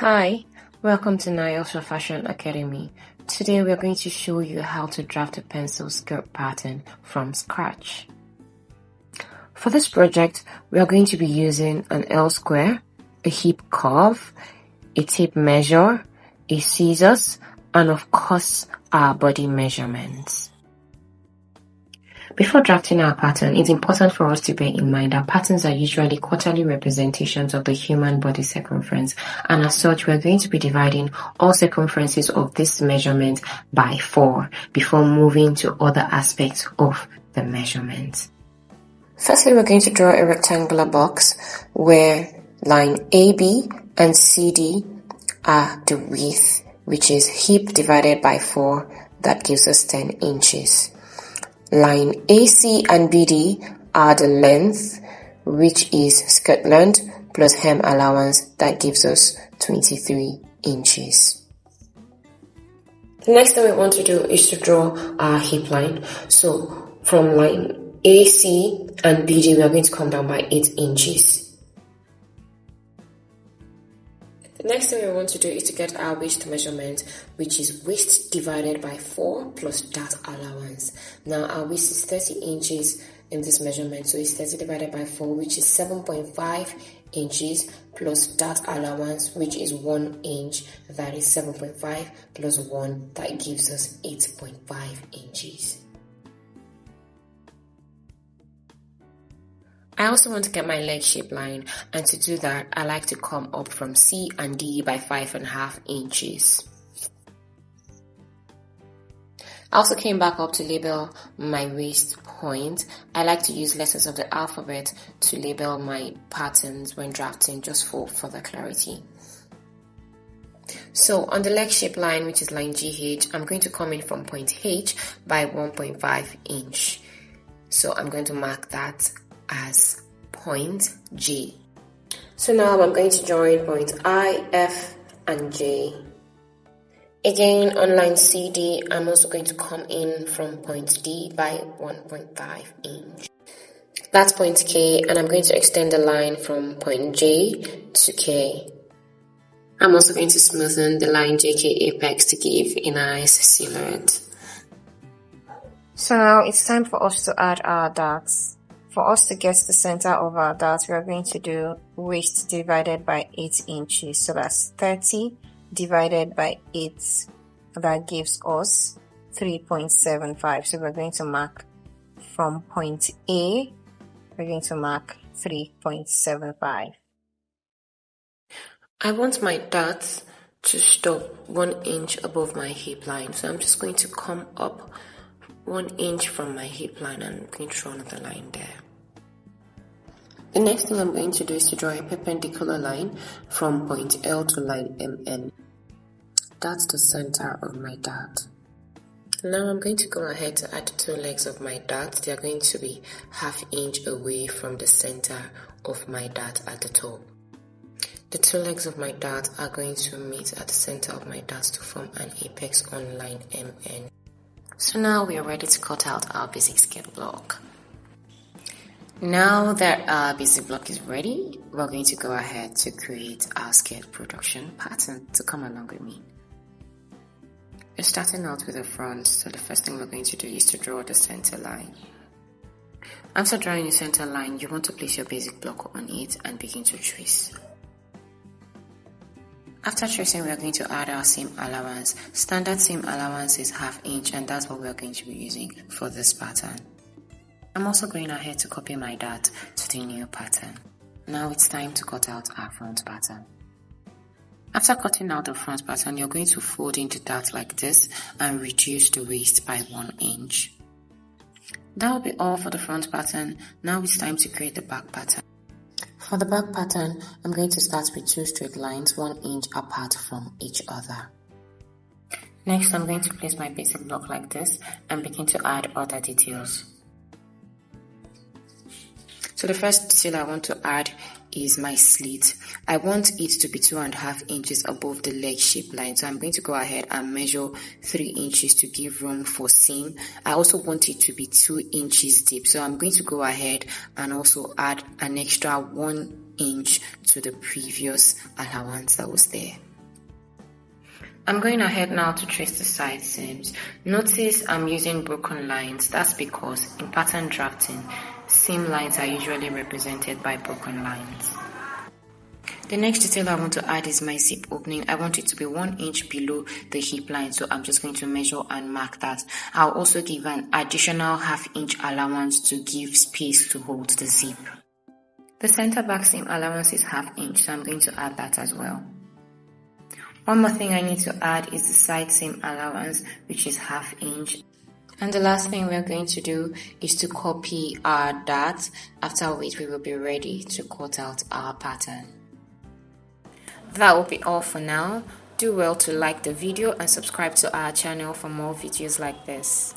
Hi, welcome to Nyosha Fashion Academy. Today we are going to show you how to draft a pencil skirt pattern from scratch. For this project, we are going to be using an L square, a hip curve, a tape measure, a scissors, and of course our body measurements. Before drafting our pattern, it's important for us to bear in mind that patterns are usually quarterly representations of the human body circumference, and as such, we're going to be dividing all circumferences of this measurement by 4 before moving to other aspects of the measurement. Firstly, we're going to draw a rectangular box where line AB and CD are the width, which is hip divided by 4, that gives us 10 inches. Line AC and BD are the length, which is skirt length plus hem allowance, that gives us 23 inches. The next thing we want to do is to draw our hip line. So from line AC and BD, we are going to come down by 8 inches. The next thing we want to do is to get our waist measurement, which is waist divided by 4 plus dart allowance. Now our waist is 30 inches in this measurement, so it's 30 divided by 4, which is 7.5 inches plus dart allowance, which is 1 inch. That is 7.5 plus 1, that gives us 8.5 inches. I also want to get my leg shape line, and to do that, I like to come up from C and D by 5.5 inches. I also came back up to label my waist point. I like to use letters of the alphabet to label my patterns when drafting, just for further clarity. So on the leg shape line, which is line GH, I'm going to come in from point H by 1.5 inch. So I'm going to mark that as point G. So now I'm going to join point I, F, and J. Again, on line CD, I'm also going to come in from point D by 1.5 inch. That's point K, and I'm going to extend the line from point J to K. I'm also going to smoothen the line JK apex to give a nice silhouette. So now it's time for us to add our darts. For us to get the center of our dart, we are going to do waist divided by 8 inches. So that's 30 divided by 8. That gives us 3.75. So we're going to mark from point A, we're going to mark 3.75. I want my dart to stop 1 inch above my hip line. So I'm just going to come up 1 inch from my hip line, and I'm going to draw another line there. The next thing I'm going to do is to draw a perpendicular line from point L to line MN. That's the center of my dart. Now I'm going to go ahead to add the 2 legs of my dart. They are going to be 1/2 inch away from the center of my dart at the top. The 2 legs of my dart are going to meet at the center of my dart to form an apex on line MN. So now we are ready to cut out our basic skirt block. Now that our basic block is ready, we're going to go ahead to create our skirt production pattern. To come along with me. We're starting out with the front, so the first thing we're going to do is to draw the center line. After drawing the center line, you want to place your basic block on it and begin to trace. After tracing, we are going to add our seam allowance. Standard seam allowance is 1/2 inch, and that's what we are going to be using for this pattern. I'm also going ahead to copy my dart to the new pattern. Now it's time to cut out our front pattern. After cutting out the front pattern, you're going to fold in the dart like this and reduce the waist by 1 inch. That will be all for the front pattern. Now it's time to create the back pattern. For the back pattern, I'm going to start with 2 straight lines 1 inch apart from each other. Next, I'm going to place my basic block like this and begin to add other details. So the first detail I want to add is my slit. I want it to be 2.5 inches above the leg shape line. So I'm going to go ahead and measure 3 inches to give room for seam. I also want it to be 2 inches deep. So I'm going to go ahead and also add an extra 1 inch to the previous allowance that was there. I'm going ahead now to trace the side seams. Notice I'm using broken lines. That's because in pattern drafting, seam lines are usually represented by broken lines. The next detail I want to add is my zip opening. I want it to be 1 inch below the hip line, so I'm just going to measure and mark that. I'll also give an additional ½ inch allowance to give space to hold the zip. The center back seam allowance is ½ inch, so I'm going to add that as well. One more thing I need to add is the side seam allowance, which is ½ inch. And the last thing we're going to do is to copy our dart, after which we will be ready to cut out our pattern. That will be all for now. Do well to like the video and subscribe to our channel for more videos like this.